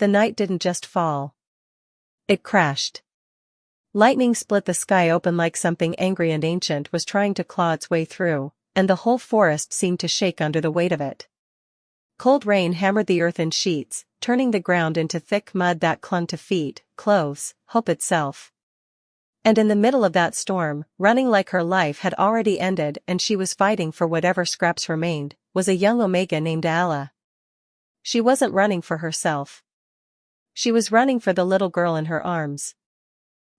the night didn't just fall. It crashed. Lightning split the sky open like something angry and ancient was trying to claw its way through, and the whole forest seemed to shake under the weight of it. Cold rain hammered the earth in sheets, turning the ground into thick mud that clung to feet, clothes, hope itself. And in the middle of that storm, running like her life had already ended and she was fighting for whatever scraps remained, was a young Omega named Aella. She wasn't running for herself. She was running for the little girl in her arms.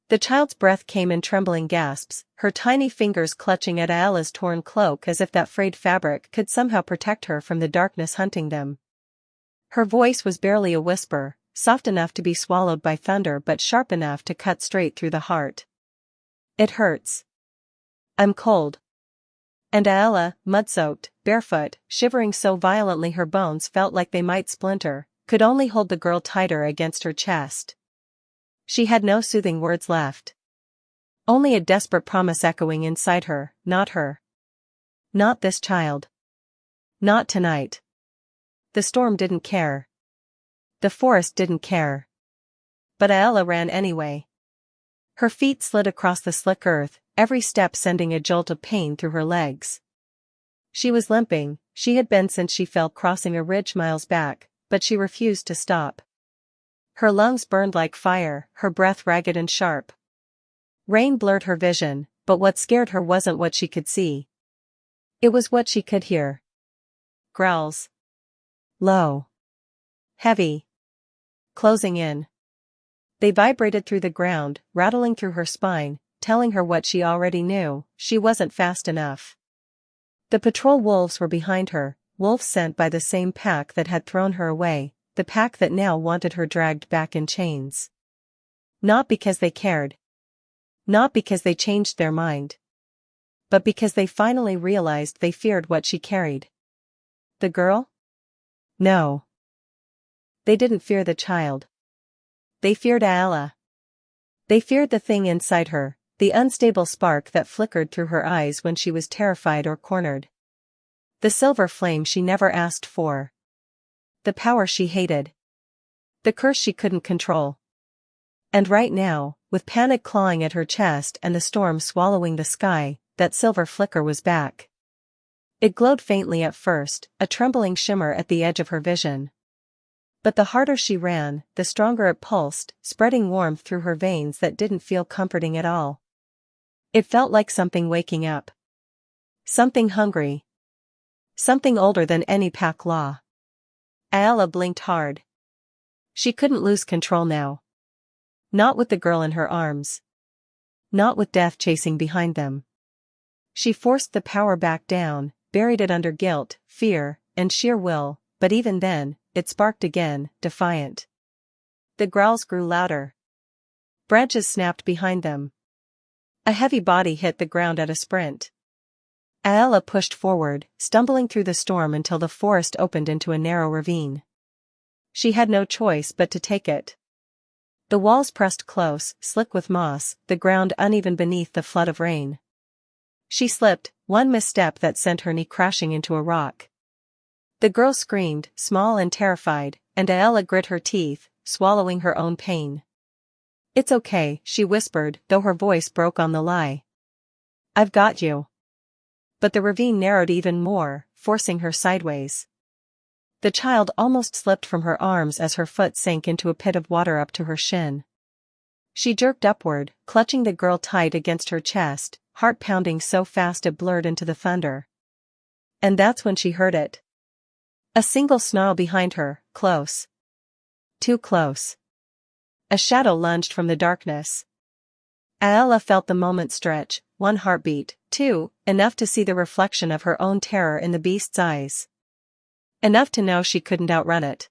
The child's breath came in trembling gasps, her tiny fingers clutching at Aella's torn cloak as if that frayed fabric could somehow protect her from the darkness hunting them. Her voice was barely a whisper, soft enough to be swallowed by thunder but sharp enough to cut straight through the heart. It hurts. I'm cold. And Aella, mud-soaked, barefoot, shivering so violently her bones felt like they might splinter, could only hold the girl tighter against her chest. She had no soothing words left. Only a desperate promise echoing inside her, not her. Not this child. Not tonight. The storm didn't care. The forest didn't care. But Aella ran anyway. Her feet slid across the slick earth, every step sending a jolt of pain through her legs. She was limping, she had been since she fell crossing a ridge miles back, but she refused to stop. Her lungs burned like fire, her breath ragged and sharp. Rain blurred her vision, but what scared her wasn't what she could see. It was what she could hear. Growls. Low. Heavy. Closing in. They vibrated through the ground, rattling through her spine, telling her what she already knew: she wasn't fast enough. The patrol wolves were behind her, wolves sent by the same pack that had thrown her away, the pack that now wanted her dragged back in chains. Not because they cared. Not because they changed their mind. But because they finally realized they feared what she carried. The girl? No. They didn't fear the child. They feared Aella. They feared the thing inside her, the unstable spark that flickered through her eyes when she was terrified or cornered. The silver flame she never asked for. The power she hated. The curse she couldn't control. And right now, with panic clawing at her chest and the storm swallowing the sky, that silver flicker was back. It glowed faintly at first, a trembling shimmer at the edge of her vision. But the harder she ran, the stronger it pulsed, spreading warmth through her veins that didn't feel comforting at all. It felt like something waking up. Something hungry. Something older than any pack law. Aella blinked hard. She couldn't lose control now. Not with the girl in her arms. Not with death chasing behind them. She forced the power back down, buried it under guilt, fear, and sheer will, but even then, it sparked again, defiant. The growls grew louder. Branches snapped behind them. A heavy body hit the ground at a sprint. Aella pushed forward, stumbling through the storm until the forest opened into a narrow ravine. She had no choice but to take it. The walls pressed close, slick with moss, the ground uneven beneath the flood of rain. She slipped, one misstep that sent her knee crashing into a rock. The girl screamed, small and terrified, and Aella grit her teeth, swallowing her own pain. "It's okay," she whispered, though her voice broke on the lie. "I've got you." But the ravine narrowed even more, forcing her sideways. The child almost slipped from her arms as her foot sank into a pit of water up to her shin. She jerked upward, clutching the girl tight against her chest, heart pounding so fast it blurred into the thunder. And that's when she heard it. A single snarl behind her, close. Too close. A shadow lunged from the darkness. Aella felt the moment stretch, one heartbeat, two, enough to see the reflection of her own terror in the beast's eyes. Enough to know she couldn't outrun it.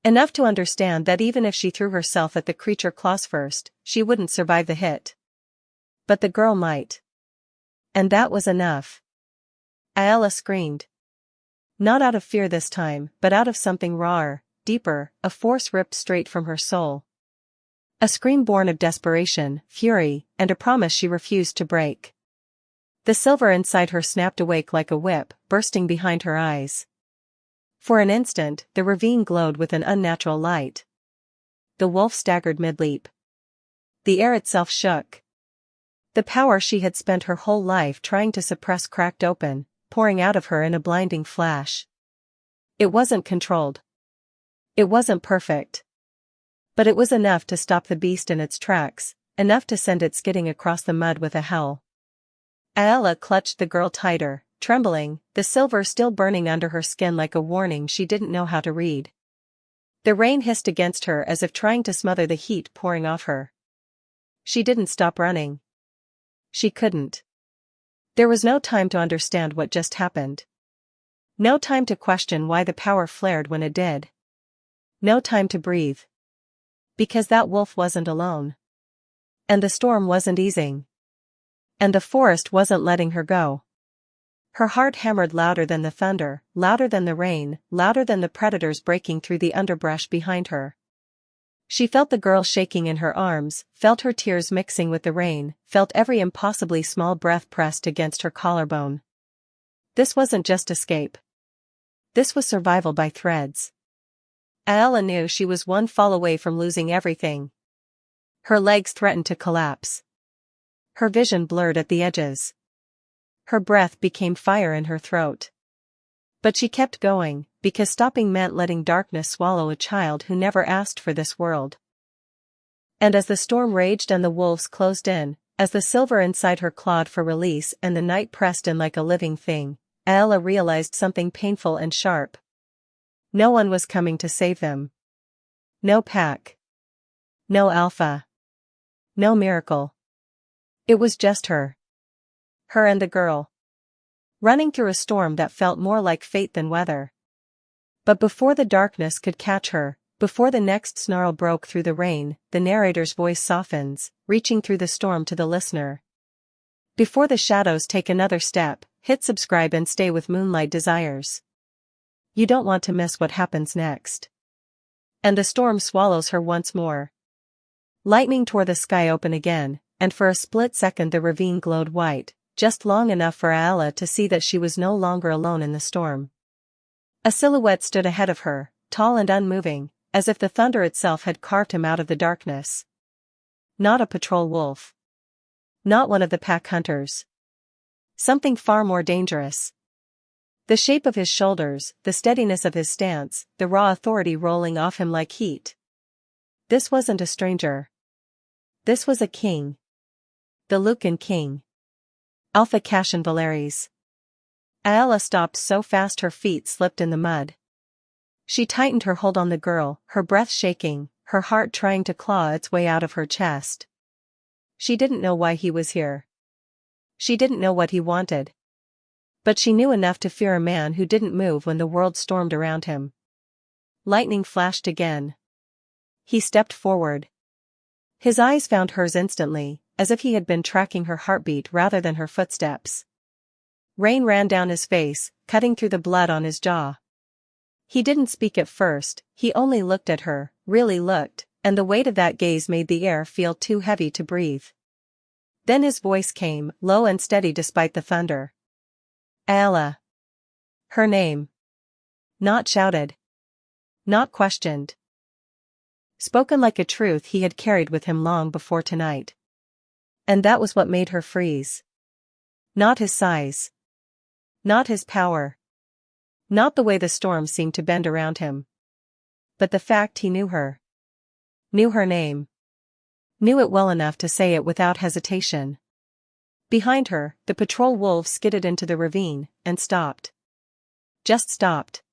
Enough to understand that even if she threw herself at the creature claws first, she wouldn't survive the hit. But the girl might. And that was enough. Aella screamed. Not out of fear this time, but out of something rawer, deeper, a force ripped straight from her soul. A scream born of desperation, fury, and a promise she refused to break. The silver inside her snapped awake like a whip, bursting behind her eyes. For an instant, the ravine glowed with an unnatural light. The wolf staggered mid-leap. The air itself shook. The power she had spent her whole life trying to suppress cracked open, pouring out of her in a blinding flash. It wasn't controlled. It wasn't perfect. But it was enough to stop the beast in its tracks, enough to send it skidding across the mud with a howl. Aella clutched the girl tighter, trembling, the silver still burning under her skin like a warning she didn't know how to read. The rain hissed against her as if trying to smother the heat pouring off her. She didn't stop running. She couldn't. There was no time to understand what just happened. No time to question why the power flared when it did. No time to breathe. Because that wolf wasn't alone. And the storm wasn't easing. And the forest wasn't letting her go. Her heart hammered louder than the thunder, louder than the rain, louder than the predators breaking through the underbrush behind her. She felt the girl shaking in her arms, felt her tears mixing with the rain, felt every impossibly small breath pressed against her collarbone. This wasn't just escape. This was survival by threads. Aella knew she was one fall away from losing everything. Her legs threatened to collapse. Her vision blurred at the edges. Her breath became fire in her throat. But she kept going, because stopping meant letting darkness swallow a child who never asked for this world. And as the storm raged and the wolves closed in, as the silver inside her clawed for release and the night pressed in like a living thing, Aella realized something painful and sharp. No one was coming to save them. No pack. No alpha. No miracle. It was just her. Her and the girl. Running through a storm that felt more like fate than weather. But before the darkness could catch her, before the next snarl broke through the rain, the narrator's voice softens, reaching through the storm to the listener. Before the shadows take another step, hit subscribe and stay with Moonlight Desires. You don't want to miss what happens next. And the storm swallows her once more. Lightning tore the sky open again, and for a split second the ravine glowed white, just long enough for Aella to see that she was no longer alone in the storm. A silhouette stood ahead of her, tall and unmoving, as if the thunder itself had carved him out of the darkness. Not a patrol wolf. Not one of the pack hunters. Something far more dangerous. The shape of his shoulders, the steadiness of his stance, the raw authority rolling off him like heat. This wasn't a stranger. This was a king. The Lucan king. Alpha Cassian Valaris. Aella stopped so fast her feet slipped in the mud. She tightened her hold on the girl, her breath shaking, her heart trying to claw its way out of her chest. She didn't know why he was here. She didn't know what he wanted. But she knew enough to fear a man who didn't move when the world stormed around him. Lightning flashed again. He stepped forward. His eyes found hers instantly, as if he had been tracking her heartbeat rather than her footsteps. Rain ran down his face, cutting through the blood on his jaw. He didn't speak at first, he only looked at her, really looked, and the weight of that gaze made the air feel too heavy to breathe. Then his voice came, low and steady despite the thunder. Aella. Her name. Not shouted. Not questioned. Spoken like a truth he had carried with him long before tonight. And that was what made her freeze. Not his size. Not his power. Not the way the storm seemed to bend around him. But the fact he knew her. Knew her name. Knew it well enough to say it without hesitation. Behind her, the patrol wolves skidded into the ravine, and stopped. Just stopped.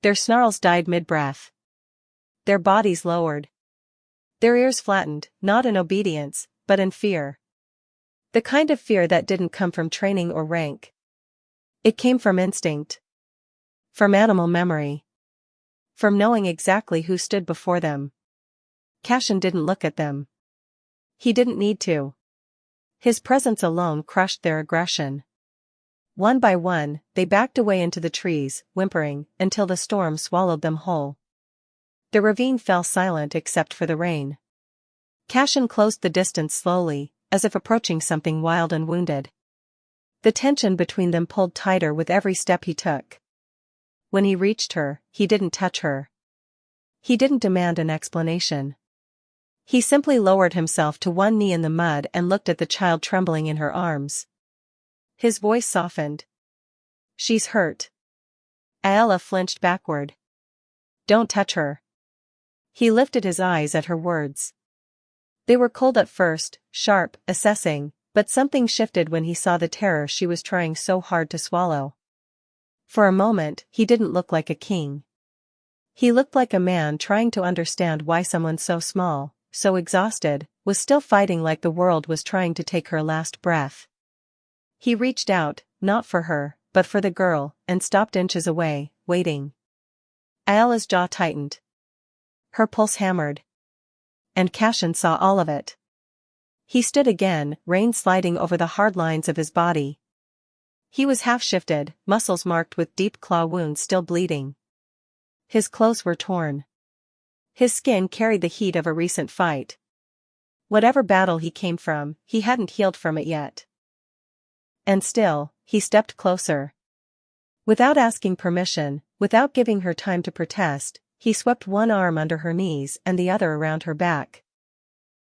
Their snarls died mid-breath. Their bodies lowered. Their ears flattened, not in obedience, but in fear. The kind of fear that didn't come from training or rank. It came from instinct. From animal memory. From knowing exactly who stood before them. Cassian didn't look at them. He didn't need to. His presence alone crushed their aggression. One by one, they backed away into the trees, whimpering, until the storm swallowed them whole. The ravine fell silent except for the rain. Cassian closed the distance slowly, as if approaching something wild and wounded. The tension between them pulled tighter with every step he took. When he reached her, he didn't touch her. He didn't demand an explanation. He simply lowered himself to one knee in the mud and looked at the child trembling in her arms. His voice softened. "She's hurt." Aella flinched backward. "Don't touch her." He lifted his eyes at her words. They were cold at first, sharp, assessing, but something shifted when he saw the terror she was trying so hard to swallow. For a moment, he didn't look like a king. He looked like a man trying to understand why someone so small, so exhausted, was still fighting like the world was trying to take her last breath. He reached out, not for her, but for the girl, and stopped inches away, waiting. Aella's jaw tightened. Her pulse hammered. And Cassian saw all of it. He stood again, rain sliding over the hard lines of his body. He was half-shifted, muscles marked with deep claw wounds still bleeding. His clothes were torn. His skin carried the heat of a recent fight. Whatever battle he came from, he hadn't healed from it yet. And still, he stepped closer. Without asking permission, without giving her time to protest, he swept one arm under her knees and the other around her back.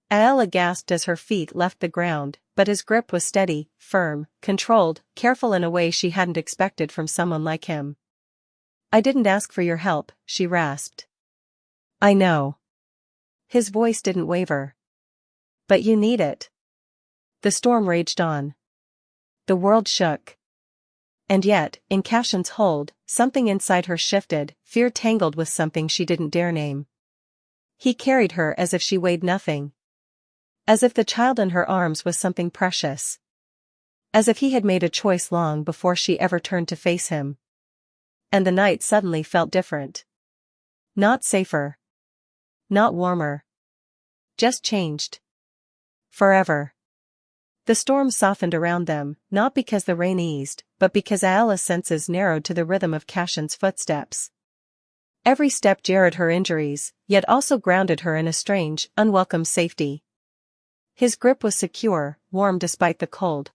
Aella gasped as her feet left the ground, but his grip was steady, firm, controlled, careful in a way she hadn't expected from someone like him. "I didn't ask for your help," she rasped. "I know." His voice didn't waver. "But you need it." The storm raged on. The world shook. And yet, in Cassian's hold, something inside her shifted, fear tangled with something she didn't dare name. He carried her as if she weighed nothing. As if the child in her arms was something precious. As if he had made a choice long before she ever turned to face him. And the night suddenly felt different. Not safer. Not warmer. Just changed. Forever. The storm softened around them, not because the rain eased, but because Aella's senses narrowed to the rhythm of Cassian's footsteps. Every step jarred her injuries, yet also grounded her in a strange, unwelcome safety. His grip was secure, warm despite the cold.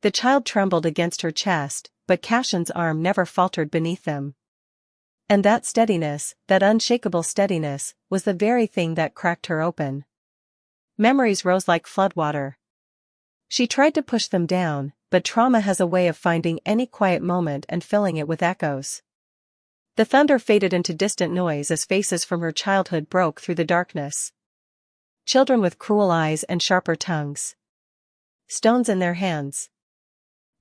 The child trembled against her chest, but Cassian's arm never faltered beneath them. And that steadiness, that unshakable steadiness, was the very thing that cracked her open. Memories rose like floodwater. She tried to push them down, but trauma has a way of finding any quiet moment and filling it with echoes. The thunder faded into distant noise as faces from her childhood broke through the darkness. Children with cruel eyes and sharper tongues. Stones in their hands.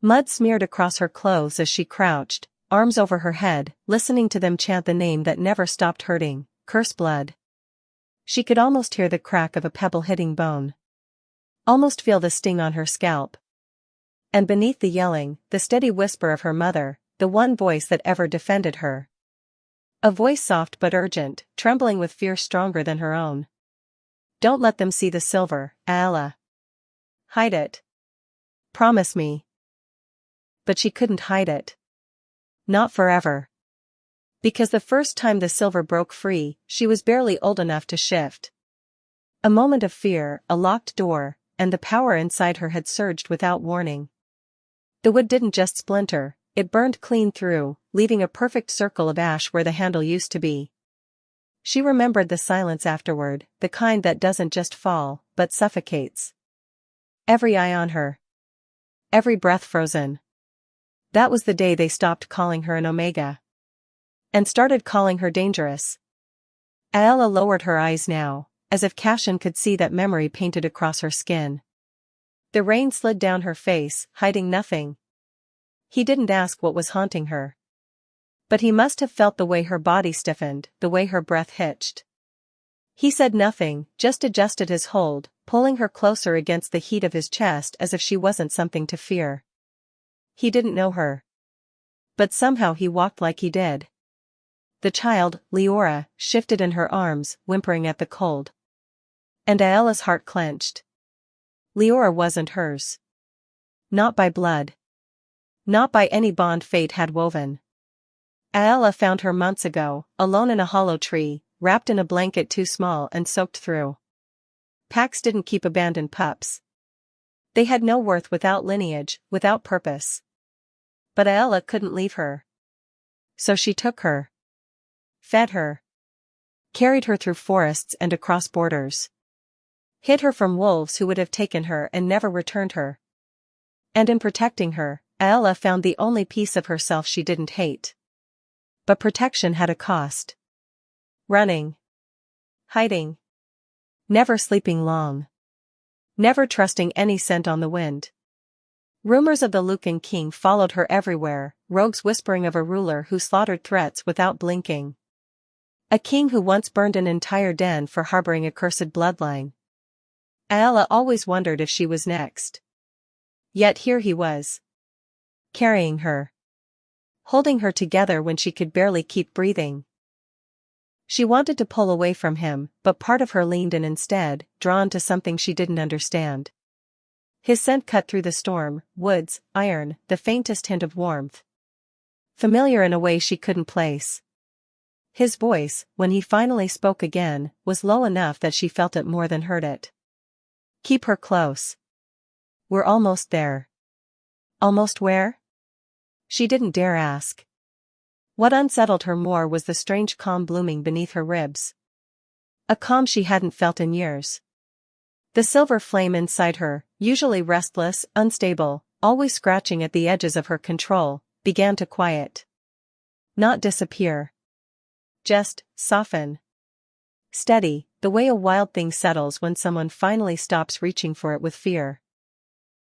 Mud smeared across her clothes as she crouched, arms over her head, listening to them chant the name that never stopped hurting, curse blood. She could almost hear the crack of a pebble hitting bone. Almost feel the sting on her scalp. And beneath the yelling, the steady whisper of her mother, the one voice that ever defended her. A voice soft but urgent, trembling with fear stronger than her own. "Don't let them see the silver, Aella. Hide it. Promise me." But she couldn't hide it. Not forever. Because the first time the silver broke free, she was barely old enough to shift. A moment of fear, a locked door, and the power inside her had surged without warning. The wood didn't just splinter, it burned clean through, leaving a perfect circle of ash where the handle used to be. She remembered the silence afterward, the kind that doesn't just fall, but suffocates. Every eye on her. Every breath frozen. That was the day they stopped calling her an Omega. And started calling her dangerous. Aella lowered her eyes now, as if Cassian could see that memory painted across her skin. The rain slid down her face, hiding nothing. He didn't ask what was haunting her. But he must have felt the way her body stiffened, the way her breath hitched. He said nothing, just adjusted his hold, pulling her closer against the heat of his chest as if she wasn't something to fear. He didn't know her. But somehow he walked like he did. The child, Liora, shifted in her arms, whimpering at the cold. And Aella's heart clenched. Liora wasn't hers. Not by blood. Not by any bond fate had woven. Aella found her months ago, alone in a hollow tree, wrapped in a blanket too small and soaked through. Packs didn't keep abandoned pups. They had no worth without lineage, without purpose. But Aella couldn't leave her. So she took her, fed her, carried her through forests and across borders, hid her from wolves who would have taken her and never returned her. And in protecting her, Aella found the only piece of herself she didn't hate. But protection had a cost. Running. Hiding. Never sleeping long. Never trusting any scent on the wind. Rumors of the Lucan king followed her everywhere, rogues whispering of a ruler who slaughtered threats without blinking. A king who once burned an entire den for harboring a cursed bloodline. Aella always wondered if she was next. Yet here he was. Carrying her. Holding her together when she could barely keep breathing. She wanted to pull away from him, but part of her leaned in instead, drawn to something she didn't understand. His scent cut through the storm, woods, iron, the faintest hint of warmth. Familiar in a way she couldn't place. His voice, when he finally spoke again, was low enough that she felt it more than heard it. Keep her close. We're almost there. Almost where? She didn't dare ask. What unsettled her more was the strange calm blooming beneath her ribs. A calm she hadn't felt in years. The silver flame inside her, usually restless, unstable, always scratching at the edges of her control, began to quiet. Not disappear. Just soften. Steady, the way a wild thing settles when someone finally stops reaching for it with fear.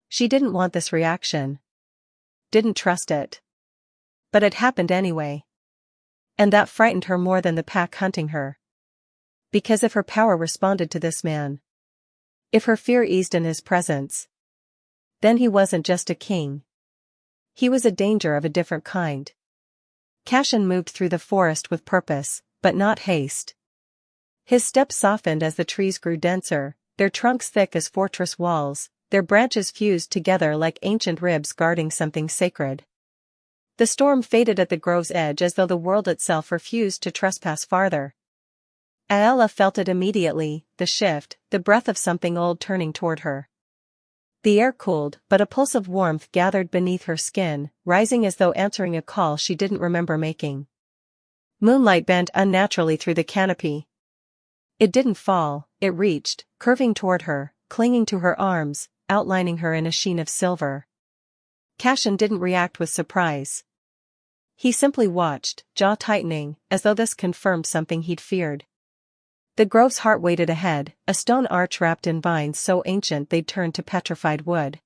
She didn't want this reaction. Didn't trust it. But it happened anyway. And that frightened her more than the pack hunting her. Because if her power responded to this man, if her fear eased in his presence, then he wasn't just a king. He was a danger of a different kind. Cassian moved through the forest with purpose, but not haste. His steps softened as the trees grew denser, their trunks thick as fortress walls, their branches fused together like ancient ribs guarding something sacred. The storm faded at the grove's edge as though the world itself refused to trespass farther. Aella felt it immediately, the shift, the breath of something old turning toward her. The air cooled, but a pulse of warmth gathered beneath her skin, rising as though answering a call she didn't remember making. Moonlight bent unnaturally through the canopy. It didn't fall, it reached, curving toward her, clinging to her arms, outlining her in a sheen of silver. Cassian didn't react with surprise. He simply watched, jaw tightening, as though this confirmed something he'd feared. The grove's heart waited ahead, a stone arch wrapped in vines so ancient they'd turned to petrified wood.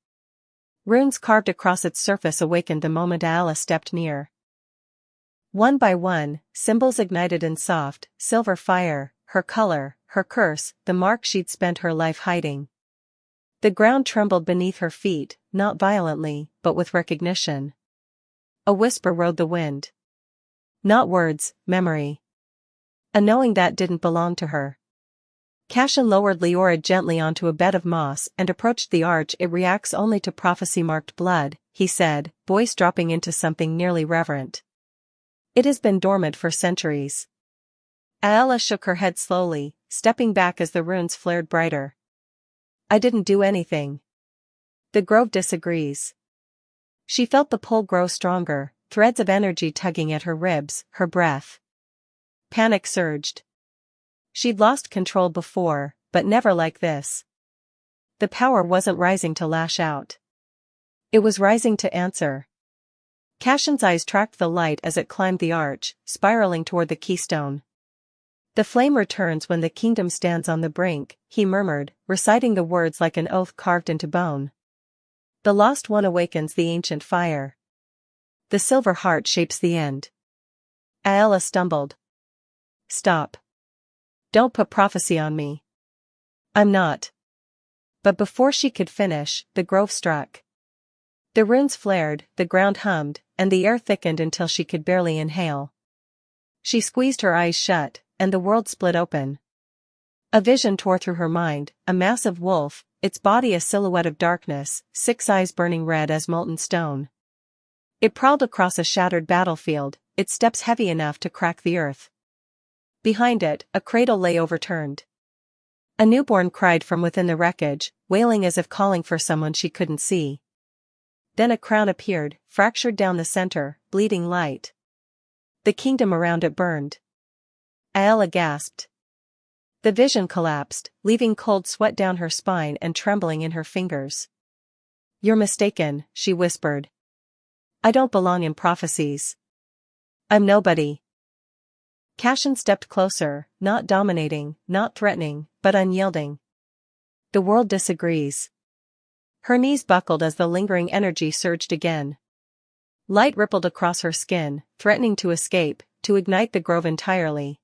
Runes carved across its surface awakened the moment Aella stepped near. One by one, symbols ignited in soft, silver fire, her color, her curse, the mark she'd spent her life hiding. The ground trembled beneath her feet, not violently, but with recognition. A whisper rode the wind. Not words, memory. A knowing that didn't belong to her. Cassian lowered Liora gently onto a bed of moss and approached the arch. It reacts only to prophecy-marked blood, he said, voice dropping into something nearly reverent. It has been dormant for centuries. Aella shook her head slowly, stepping back as the runes flared brighter. I didn't do anything. The grove disagrees. She felt the pull grow stronger, threads of energy tugging at her ribs, her breath. Panic surged. She'd lost control before, but never like this. The power wasn't rising to lash out. It was rising to answer. Cassian's eyes tracked the light as it climbed the arch, spiraling toward the keystone. The flame returns when the kingdom stands on the brink, he murmured, reciting the words like an oath carved into bone. The lost one awakens the ancient fire. The silver heart shapes the end. Aella stumbled. Stop. Don't put prophecy on me. I'm not. But before she could finish, the grove struck. The runes flared, the ground hummed, and the air thickened until she could barely inhale. She squeezed her eyes shut, and the world split open. A vision tore through her mind, a massive wolf, its body a silhouette of darkness, 6 eyes burning red as molten stone. It prowled across a shattered battlefield, its steps heavy enough to crack the earth. Behind it, a cradle lay overturned. A newborn cried from within the wreckage, wailing as if calling for someone she couldn't see. Then a crown appeared, fractured down the center, bleeding light. The kingdom around it burned. Aella gasped. The vision collapsed, leaving cold sweat down her spine and trembling in her fingers. "You're mistaken," she whispered. "I don't belong in prophecies. I'm nobody." Cassian stepped closer, not dominating, not threatening, but unyielding. "The world disagrees." Her knees buckled as the lingering energy surged again. Light rippled across her skin, threatening to escape, to ignite the grove entirely.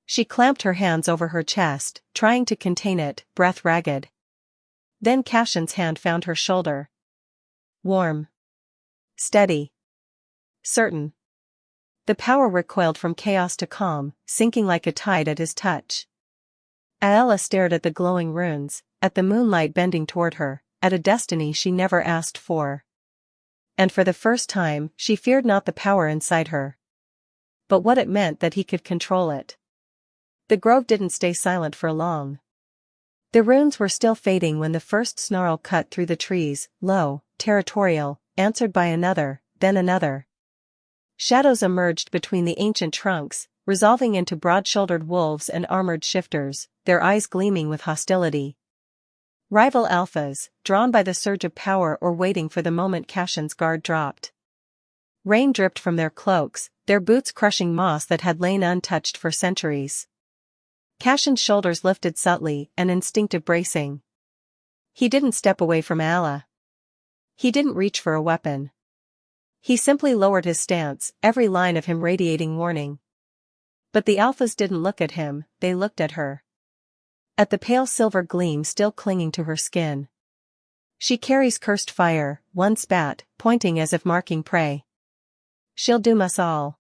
She clamped her hands over her chest, trying to contain it, breath ragged. Then Cassian's hand found her shoulder. Warm. Steady. Certain. The power recoiled from chaos to calm, sinking like a tide at his touch. Aella stared at the glowing runes, at the moonlight bending toward her, at a destiny she never asked for. And for the first time, she feared not the power inside her, but what it meant that he could control it. The grove didn't stay silent for long. The runes were still fading when the first snarl cut through the trees, low, territorial, answered by another, then another. Shadows emerged between the ancient trunks, resolving into broad-shouldered wolves and armored shifters, their eyes gleaming with hostility. Rival alphas, drawn by the surge of power or waiting for the moment Cassian's guard dropped. Rain dripped from their cloaks, their boots crushing moss that had lain untouched for centuries. Cassian's shoulders lifted subtly, an instinctive bracing. He didn't step away from Aella. He didn't reach for a weapon. He simply lowered his stance, every line of him radiating warning. But the alphas didn't look at him, they looked at her. At the pale silver gleam still clinging to her skin. "She carries cursed fire," one spat, pointing as if marking prey. "She'll doom us all.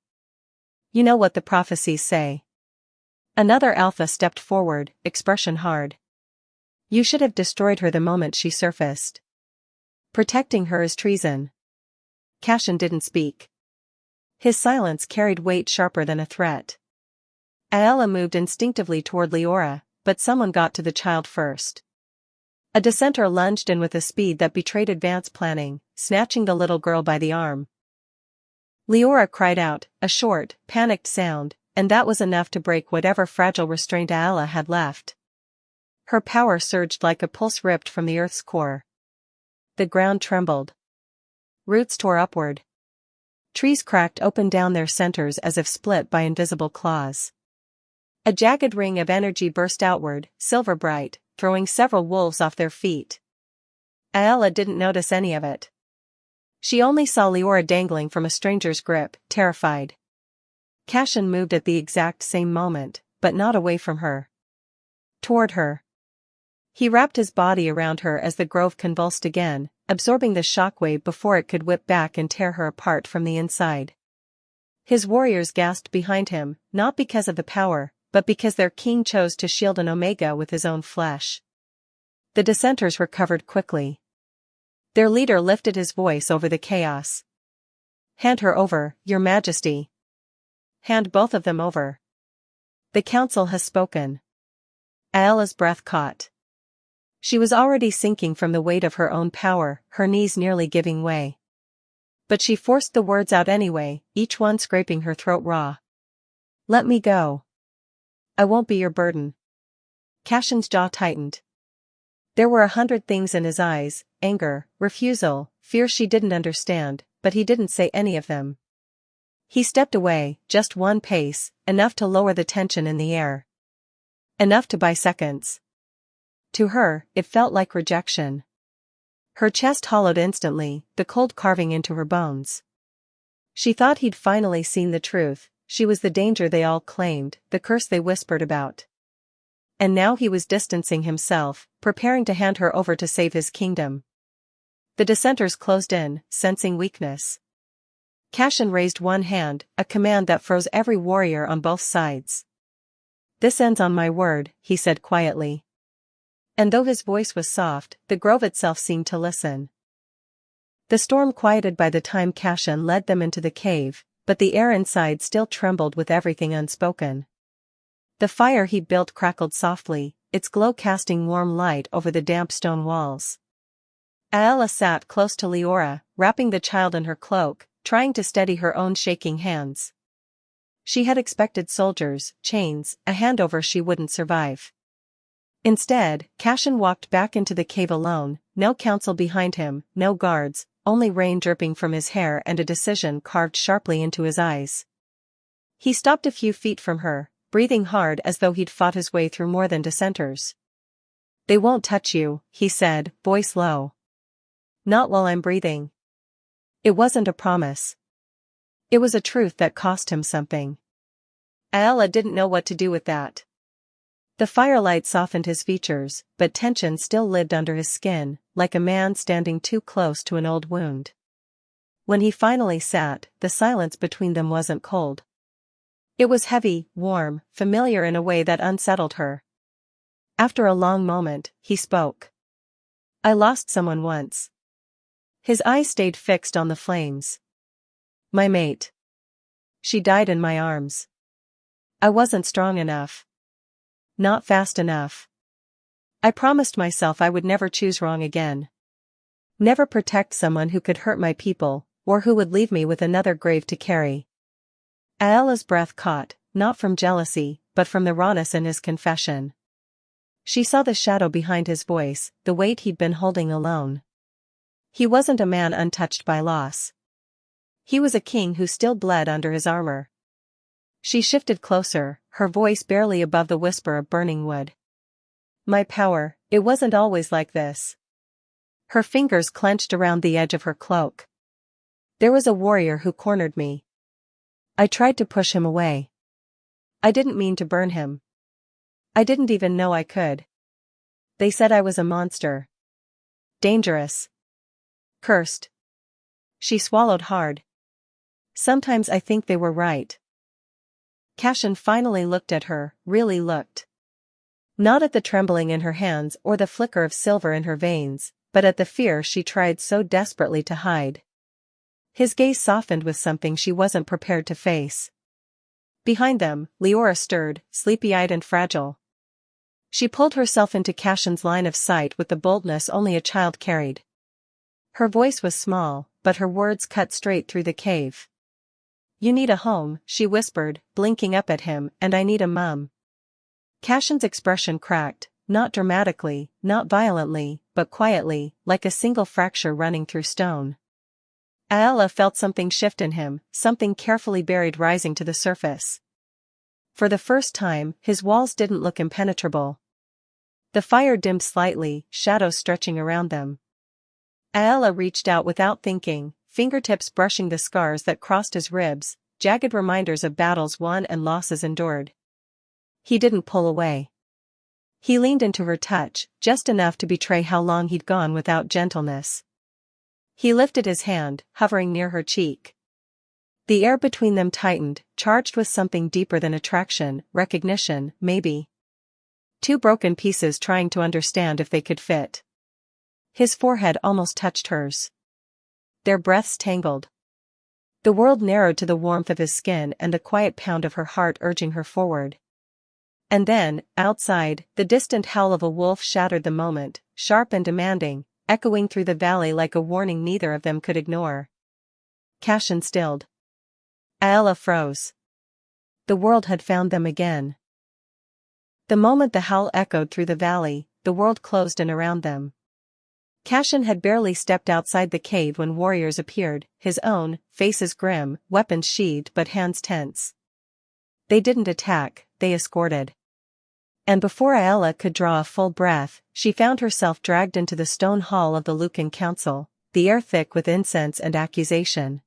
You know what the prophecies say." Another alpha stepped forward, expression hard. "You should have destroyed her the moment she surfaced. Protecting her is treason." Cassian didn't speak. His silence carried weight sharper than a threat. Aella moved instinctively toward Liora, but someone got to the child first. A dissenter lunged in with a speed that betrayed advanced planning, snatching the little girl by the arm. Liora cried out, a short, panicked sound, and that was enough to break whatever fragile restraint Aella had left. Her power surged like a pulse ripped from the earth's core. The ground trembled. Roots tore upward. Trees cracked open down their centers as if split by invisible claws. A jagged ring of energy burst outward, silver bright, throwing several wolves off their feet. Aella didn't notice any of it. She only saw Liora dangling from a stranger's grip, terrified. Cassian moved at the exact same moment, but not away from her. Toward her. He wrapped his body around her as the grove convulsed again, absorbing the shockwave before it could whip back and tear her apart from the inside. His warriors gasped behind him, not because of the power, but because their king chose to shield an Omega with his own flesh. The dissenters recovered quickly. Their leader lifted his voice over the chaos. "Hand her over, Your Majesty. Hand both of them over. The council has spoken." Aella's breath caught. She was already sinking from the weight of her own power, her knees nearly giving way. But she forced the words out anyway, each one scraping her throat raw. "Let me go. I won't be your burden." Cassian's jaw tightened. There were 100 things in his eyes, anger, refusal, fear she didn't understand, but he didn't say any of them. He stepped away, just one pace, enough to lower the tension in the air. Enough to buy seconds. To her, it felt like rejection. Her chest hollowed instantly, the cold carving into her bones. She thought he'd finally seen the truth, she was the danger they all claimed, the curse they whispered about. And now he was distancing himself, preparing to hand her over to save his kingdom. The dissenters closed in, sensing weakness. Cassian raised one hand, a command that froze every warrior on both sides. "This ends on my word," he said quietly. And though his voice was soft, the grove itself seemed to listen. The storm quieted by the time Cassian led them into the cave, but the air inside still trembled with everything unspoken. The fire he built crackled softly, its glow casting warm light over the damp stone walls. Aella sat close to Liora, wrapping the child in her cloak, trying to steady her own shaking hands. She had expected soldiers, chains, a handover she wouldn't survive. Instead, Cassian walked back into the cave alone, no council behind him, no guards, only rain dripping from his hair and a decision carved sharply into his eyes. He stopped a few feet from her, breathing hard as though he'd fought his way through more than dissenters. "They won't touch you," he said, voice low. "Not while I'm breathing." It wasn't a promise. It was a truth that cost him something. Aella didn't know what to do with that. The firelight softened his features, but tension still lived under his skin, like a man standing too close to an old wound. When he finally sat, the silence between them wasn't cold. It was heavy, warm, familiar in a way that unsettled her. After a long moment, he spoke. "I lost someone once." His eyes stayed fixed on the flames. "My mate. She died in my arms. I wasn't strong enough. Not fast enough. I promised myself I would never choose wrong again. Never protect someone who could hurt my people, or who would leave me with another grave to carry." Aella's breath caught, not from jealousy, but from the rawness in his confession. She saw the shadow behind his voice, the weight he'd been holding alone. He wasn't a man untouched by loss. He was a king who still bled under his armor. She shifted closer, her voice barely above the whisper of burning wood. "My power, it wasn't always like this." Her fingers clenched around the edge of her cloak. "There was a warrior who cornered me. I tried to push him away. I didn't mean to burn him. I didn't even know I could. They said I was a monster. Dangerous. Cursed." She swallowed hard. "Sometimes I think they were right." Cassian finally looked at her, really looked. Not at the trembling in her hands or the flicker of silver in her veins, but at the fear she tried so desperately to hide. His gaze softened with something she wasn't prepared to face. Behind them, Liora stirred, sleepy-eyed and fragile. She pulled herself into Cassian's line of sight with the boldness only a child carried. Her voice was small, but her words cut straight through the cave. "You need a home," she whispered, blinking up at him, "and I need a mum." Cassian's expression cracked, not dramatically, not violently, but quietly, like a single fracture running through stone. Aella felt something shift in him, something carefully buried rising to the surface. For the first time, his walls didn't look impenetrable. The fire dimmed slightly, shadows stretching around them. Aella reached out without thinking, fingertips brushing the scars that crossed his ribs, jagged reminders of battles won and losses endured. He didn't pull away. He leaned into her touch, just enough to betray how long he'd gone without gentleness. He lifted his hand, hovering near her cheek. The air between them tightened, charged with something deeper than attraction, recognition, maybe. Two broken pieces trying to understand if they could fit. His forehead almost touched hers. Their breaths tangled. The world narrowed to the warmth of his skin and the quiet pound of her heart urging her forward. And then, outside, the distant howl of a wolf shattered the moment, sharp and demanding, echoing through the valley like a warning neither of them could ignore. Cassian stilled. Aella froze. The world had found them again. The moment the howl echoed through the valley, the world closed in around them. Cassian had barely stepped outside the cave when warriors appeared, his own, faces grim, weapons sheathed but hands tense. They didn't attack, they escorted. And before Aella could draw a full breath, she found herself dragged into the stone hall of the Lucan council, the air thick with incense and accusation.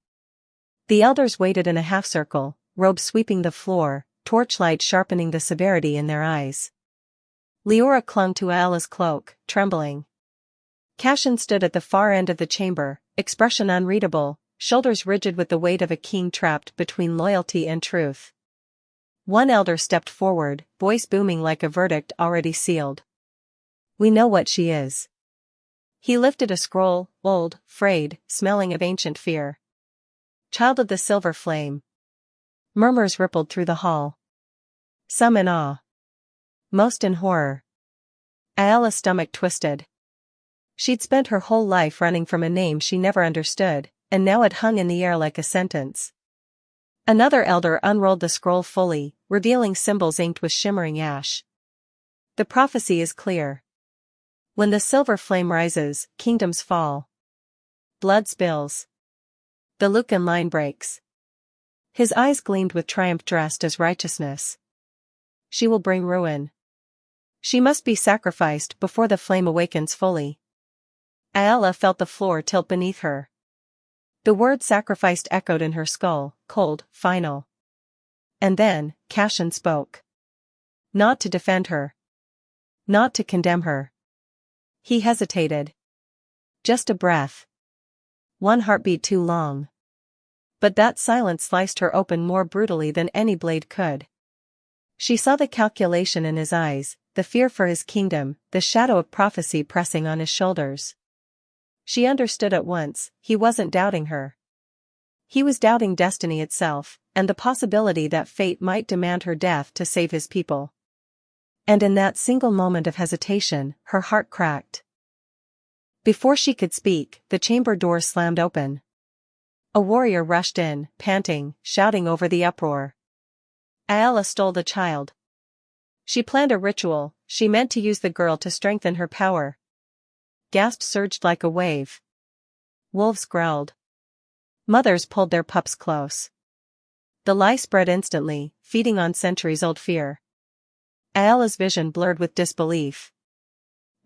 The elders waited in a half-circle, robes sweeping the floor, torchlight sharpening the severity in their eyes. Liora clung to Aella's cloak, trembling. Cassian stood at the far end of the chamber, expression unreadable, shoulders rigid with the weight of a king trapped between loyalty and truth. One elder stepped forward, voice booming like a verdict already sealed. "We know what she is." He lifted a scroll, old, frayed, smelling of ancient fear. "Child of the silver flame." Murmurs rippled through the hall. Some in awe. Most in horror. Aella's stomach twisted. She'd spent her whole life running from a name she never understood, and now it hung in the air like a sentence. Another elder unrolled the scroll fully, revealing symbols inked with shimmering ash. The prophecy is clear. When the silver flame rises, kingdoms fall. Blood spills. The Lucan line breaks. His eyes gleamed with triumph dressed as righteousness. She will bring ruin. She must be sacrificed before the flame awakens fully. Aella felt the floor tilt beneath her. The word sacrificed echoed in her skull, cold, final. And then, Cassian spoke. Not to defend her. Not to condemn her. He hesitated. Just a breath. One heartbeat too long. But that silence sliced her open more brutally than any blade could. She saw the calculation in his eyes, the fear for his kingdom, the shadow of prophecy pressing on his shoulders. She understood at once, he wasn't doubting her. He was doubting destiny itself, and the possibility that fate might demand her death to save his people. And in that single moment of hesitation, her heart cracked. Before she could speak, the chamber door slammed open. A warrior rushed in, panting, shouting over the uproar. Aella stole the child. She planned a ritual, she meant to use the girl to strengthen her power. Gasps surged like a wave. Wolves growled. Mothers pulled their pups close. The lie spread instantly, feeding on centuries-old fear. Aella's vision blurred with disbelief.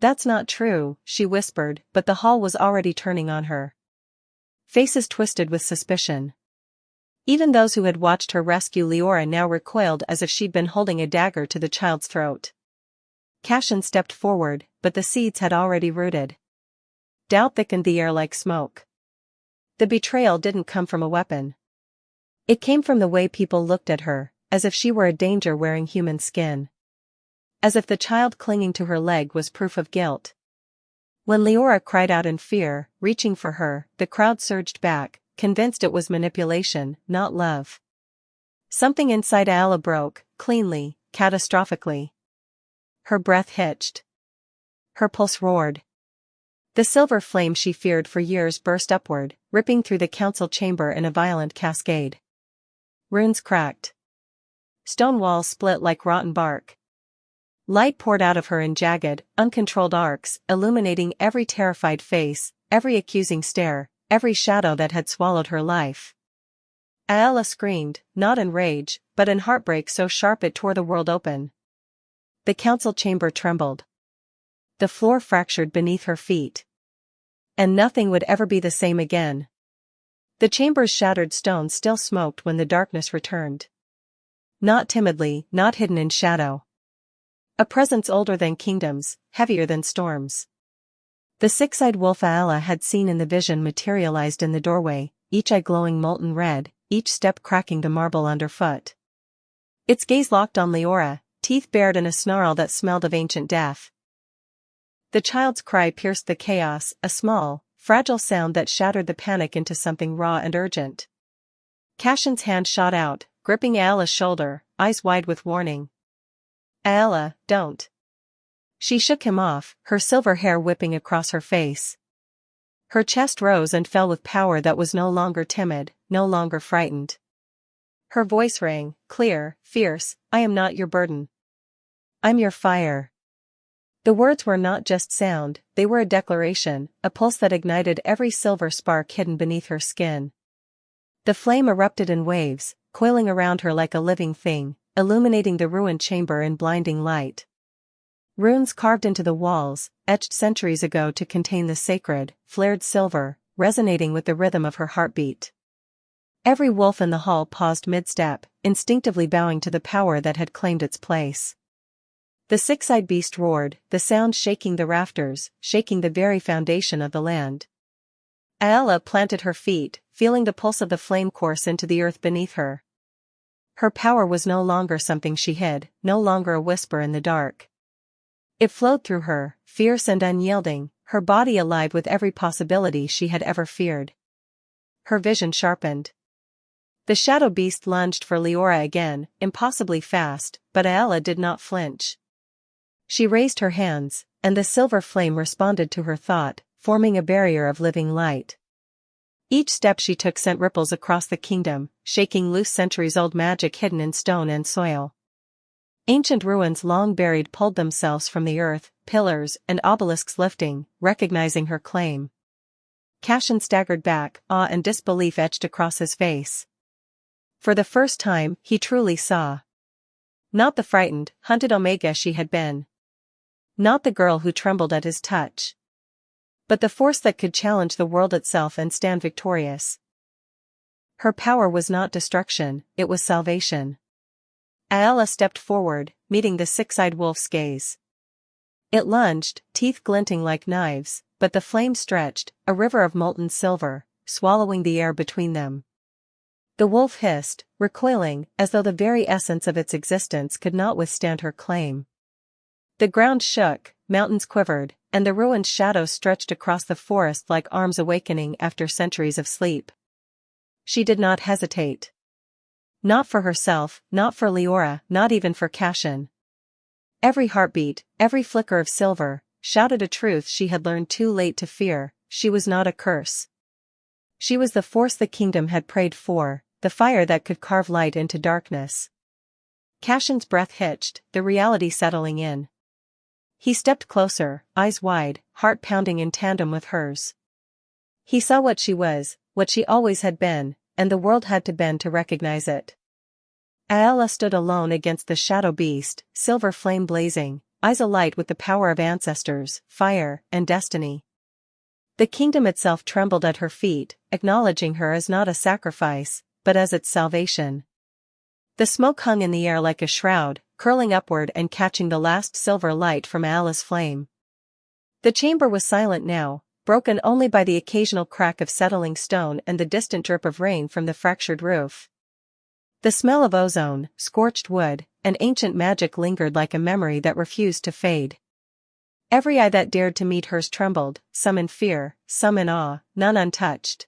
That's not true, she whispered, but the hall was already turning on her. Faces twisted with suspicion. Even those who had watched her rescue Liora now recoiled as if she'd been holding a dagger to the child's throat. Cassian stepped forward, but the seeds had already rooted. Doubt thickened the air like smoke. The betrayal didn't come from a weapon. It came from the way people looked at her, as if she were a danger wearing human skin. As if the child clinging to her leg was proof of guilt. When Liora cried out in fear, reaching for her, the crowd surged back, convinced it was manipulation, not love. Something inside Aella broke, cleanly, catastrophically. Her breath hitched. Her pulse roared. The silver flame she feared for years burst upward, ripping through the council chamber in a violent cascade. Runes cracked. Stone walls split like rotten bark. Light poured out of her in jagged, uncontrolled arcs, illuminating every terrified face, every accusing stare, every shadow that had swallowed her life. Aella screamed, not in rage, but in heartbreak so sharp it tore the world open. The council chamber trembled. The floor fractured beneath her feet. And nothing would ever be the same again. The chamber's shattered stones still smoked when the darkness returned. Not timidly, not hidden in shadow. A presence older than kingdoms, heavier than storms. The six-eyed wolf Aella had seen in the vision materialized in the doorway, each eye glowing molten red, each step cracking the marble underfoot. Its gaze locked on Liora, teeth bared in a snarl that smelled of ancient death. The child's cry pierced the chaos, a small, fragile sound that shattered the panic into something raw and urgent. Cassian's hand shot out, gripping Aella's shoulder, eyes wide with warning. Aella, don't. She shook him off, her silver hair whipping across her face. Her chest rose and fell with power that was no longer timid, no longer frightened. Her voice rang, clear, fierce, I am not your burden. I'm your fire. The words were not just sound, they were a declaration, a pulse that ignited every silver spark hidden beneath her skin. The flame erupted in waves, coiling around her like a living thing, illuminating the ruined chamber in blinding light. Runes carved into the walls, etched centuries ago to contain the sacred, flared silver, resonating with the rhythm of her heartbeat. Every wolf in the hall paused mid-step, instinctively bowing to the power that had claimed its place. The six-eyed beast roared, the sound shaking the rafters, shaking the very foundation of the land. Aella planted her feet, feeling the pulse of the flame course into the earth beneath her. Her power was no longer something she hid, no longer a whisper in the dark. It flowed through her, fierce and unyielding, her body alive with every possibility she had ever feared. Her vision sharpened. The shadow beast lunged for Liora again, impossibly fast, but Aella did not flinch. She raised her hands, and the silver flame responded to her thought, forming a barrier of living light. Each step she took sent ripples across the kingdom, shaking loose centuries-old magic hidden in stone and soil. Ancient ruins long buried pulled themselves from the earth, pillars and obelisks lifting, recognizing her claim. Cassian staggered back, awe and disbelief etched across his face. For the first time, he truly saw. Not the frightened, hunted Omega she had been. Not the girl who trembled at his touch. But the force that could challenge the world itself and stand victorious. Her power was not destruction, it was salvation. Aella stepped forward, meeting the six-eyed wolf's gaze. It lunged, teeth glinting like knives, but the flame stretched, a river of molten silver, swallowing the air between them. The wolf hissed, recoiling, as though the very essence of its existence could not withstand her claim. The ground shook, mountains quivered, and the ruined shadows stretched across the forest like arms awakening after centuries of sleep. She did not hesitate. Not for herself, not for Liora, not even for Cassian. Every heartbeat, every flicker of silver, shouted a truth she had learned too late to fear: she was not a curse. She was the force the kingdom had prayed for, the fire that could carve light into darkness. Cassian's breath hitched, the reality settling in. He stepped closer, eyes wide, heart pounding in tandem with hers. He saw what she was, what she always had been, and the world had to bend to recognize it. Aella stood alone against the shadow beast, silver flame blazing, eyes alight with the power of ancestors, fire, and destiny. The kingdom itself trembled at her feet, acknowledging her as not a sacrifice, but as its salvation. The smoke hung in the air like a shroud, curling upward and catching the last silver light from Aella's flame. The chamber was silent now, broken only by the occasional crack of settling stone and the distant drip of rain from the fractured roof. The smell of ozone, scorched wood, and ancient magic lingered like a memory that refused to fade. Every eye that dared to meet hers trembled, some in fear, some in awe, none untouched.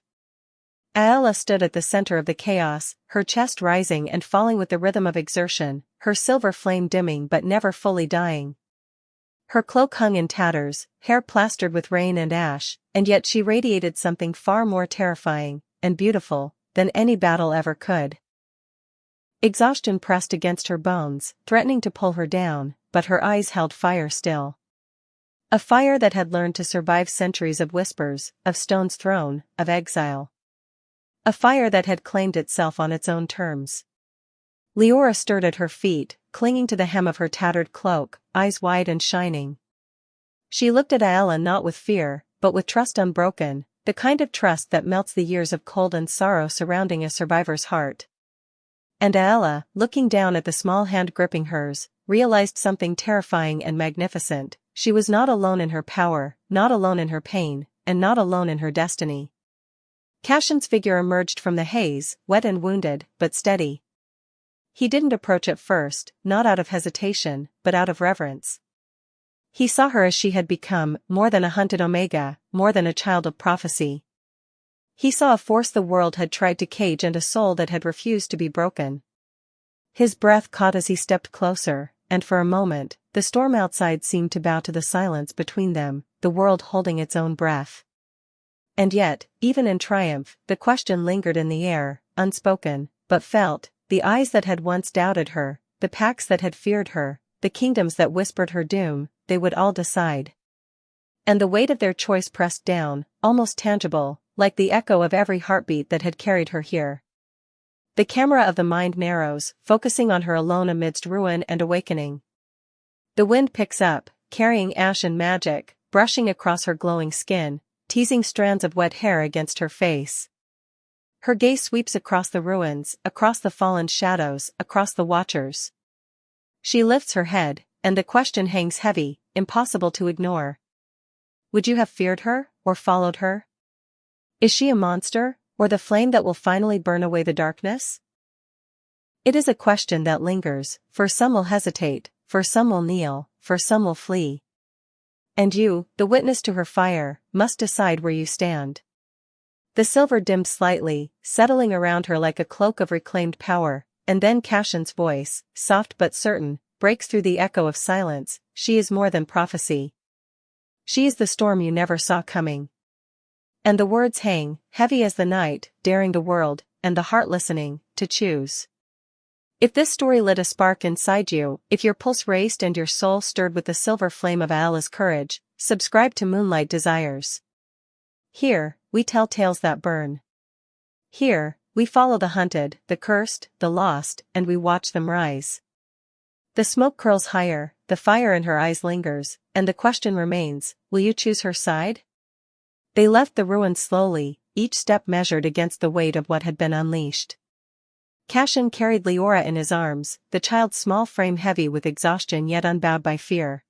Aella stood at the center of the chaos, her chest rising and falling with the rhythm of exertion, her silver flame dimming but never fully dying. Her cloak hung in tatters, hair plastered with rain and ash, and yet she radiated something far more terrifying and beautiful than any battle ever could. Exhaustion pressed against her bones, threatening to pull her down, but her eyes held fire still. A fire that had learned to survive centuries of whispers, of stones thrown, of exile. A fire that had claimed itself on its own terms. Liora stirred at her feet, clinging to the hem of her tattered cloak, eyes wide and shining. She looked at Aella not with fear, but with trust unbroken, the kind of trust that melts the years of cold and sorrow surrounding a survivor's heart. And Aella, looking down at the small hand gripping hers, realized something terrifying and magnificent: she was not alone in her power, not alone in her pain, and not alone in her destiny. Cassian's figure emerged from the haze, wet and wounded, but steady. He didn't approach at first, not out of hesitation, but out of reverence. He saw her as she had become, more than a hunted Omega, more than a child of prophecy. He saw a force the world had tried to cage and a soul that had refused to be broken. His breath caught as he stepped closer, and for a moment, the storm outside seemed to bow to the silence between them, the world holding its own breath. And yet, even in triumph, the question lingered in the air, unspoken, but felt: the eyes that had once doubted her, the packs that had feared her, the kingdoms that whispered her doom, they would all decide. And the weight of their choice pressed down, almost tangible, like the echo of every heartbeat that had carried her here. The camera of the mind narrows, focusing on her alone amidst ruin and awakening. The wind picks up, carrying ash and magic, brushing across her glowing skin, teasing strands of wet hair against her face. Her gaze sweeps across the ruins, across the fallen shadows, across the watchers. She lifts her head, and the question hangs heavy, impossible to ignore. Would you have feared her, or followed her? Is she a monster, or the flame that will finally burn away the darkness? It is a question that lingers, for some will hesitate, for some will kneel, for some will flee. And you, the witness to her fire, must decide where you stand. The silver dimmed slightly, settling around her like a cloak of reclaimed power, and then Cassian's voice, soft but certain, breaks through the echo of silence: she is more than prophecy. She is the storm you never saw coming. And the words hang, heavy as the night, daring the world, and the heart listening, to choose. If this story lit a spark inside you, if your pulse raced and your soul stirred with the silver flame of Aella's courage, subscribe to Moonlight Desires. Here, we tell tales that burn. Here, we follow the hunted, the cursed, the lost, and we watch them rise. The smoke curls higher, the fire in her eyes lingers, and the question remains, will you choose her side? They left the ruins slowly, each step measured against the weight of what had been unleashed. Cassian carried Liora in his arms, the child's small frame heavy with exhaustion yet unbowed by fear.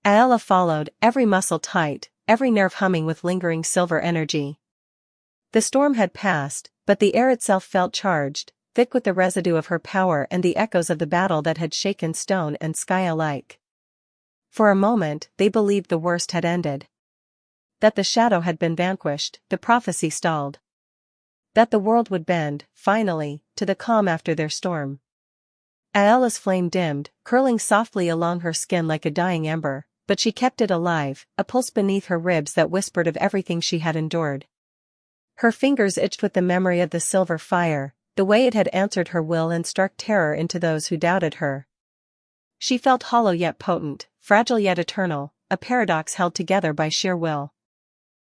Aella followed, every muscle tight, every nerve humming with lingering silver energy. The storm had passed, but the air itself felt charged, thick with the residue of her power and the echoes of the battle that had shaken stone and sky alike. For a moment, they believed the worst had ended. That the shadow had been vanquished, the prophecy stalled. That the world would bend, finally, to the calm after their storm. Aella's flame dimmed, curling softly along her skin like a dying ember, but she kept it alive, a pulse beneath her ribs that whispered of everything she had endured. Her fingers itched with the memory of the silver fire, the way it had answered her will and struck terror into those who doubted her. She felt hollow yet potent, fragile yet eternal, a paradox held together by sheer will.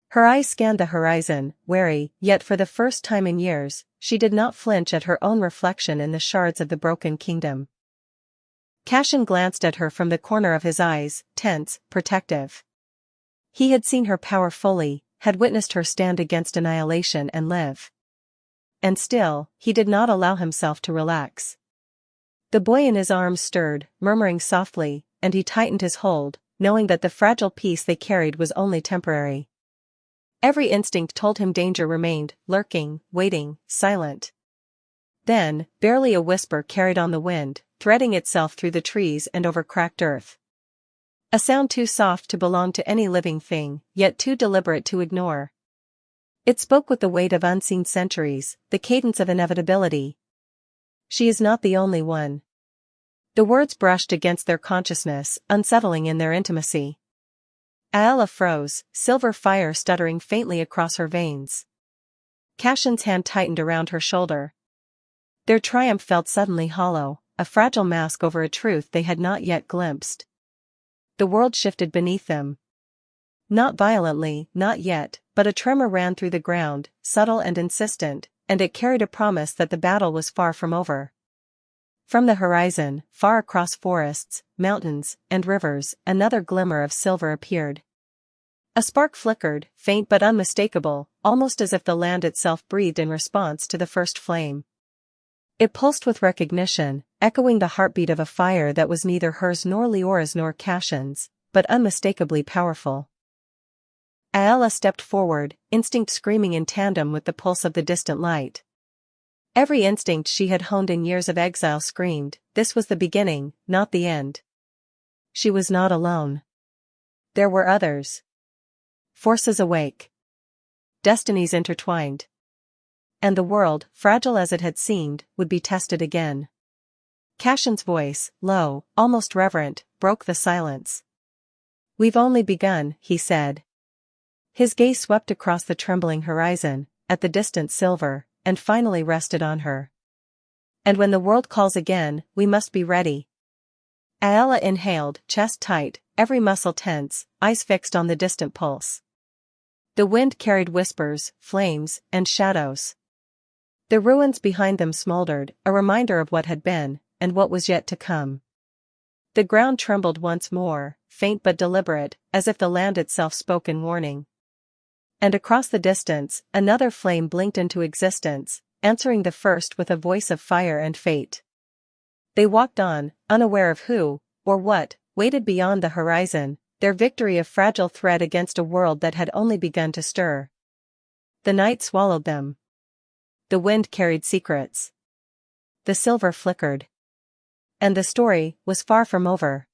Her eyes scanned the horizon, wary, yet for the first time in years, she did not flinch at her own reflection in the shards of the broken kingdom. Cassian glanced at her from the corner of his eyes, tense, protective. He had seen her power fully, had witnessed her stand against annihilation and live. And still, he did not allow himself to relax. The boy in his arms stirred, murmuring softly, and he tightened his hold, knowing that the fragile peace they carried was only temporary. Every instinct told him danger remained, lurking, waiting, silent. Then, barely a whisper carried on the wind, threading itself through the trees and over cracked earth. A sound too soft to belong to any living thing, yet too deliberate to ignore. It spoke with the weight of unseen centuries, the cadence of inevitability. She is not the only one. The words brushed against their consciousness, unsettling in their intimacy. Aella froze, silver fire stuttering faintly across her veins. Cassian's hand tightened around her shoulder. Their triumph felt suddenly hollow, a fragile mask over a truth they had not yet glimpsed. The world shifted beneath them. Not violently, not yet, but a tremor ran through the ground, subtle and insistent, and it carried a promise that the battle was far from over. From the horizon, far across forests, mountains, and rivers, another glimmer of silver appeared. A spark flickered, faint but unmistakable, almost as if the land itself breathed in response to the first flame. It pulsed with recognition, echoing the heartbeat of a fire that was neither hers nor Liora's nor Cassian's, but unmistakably powerful. Aella stepped forward, instinct screaming in tandem with the pulse of the distant light. Every instinct she had honed in years of exile screamed, this was the beginning, not the end. She was not alone. There were others. Forces awake. Destinies intertwined. And the world, fragile as it had seemed, would be tested again. Cassian's voice, low, almost reverent, broke the silence. We've only begun, he said. His gaze swept across the trembling horizon, at the distant silver, and finally rested on her. And when the world calls again, we must be ready. Aella inhaled, chest tight, every muscle tense, eyes fixed on the distant pulse. The wind carried whispers, flames, and shadows. The ruins behind them smoldered, a reminder of what had been, and what was yet to come. The ground trembled once more, faint but deliberate, as if the land itself spoke in warning. And across the distance, another flame blinked into existence, answering the first with a voice of fire and fate. They walked on, unaware of who, or what, waited beyond the horizon, their victory a fragile thread against a world that had only begun to stir. The night swallowed them. The wind carried secrets. The silver flickered. And the story was far from over.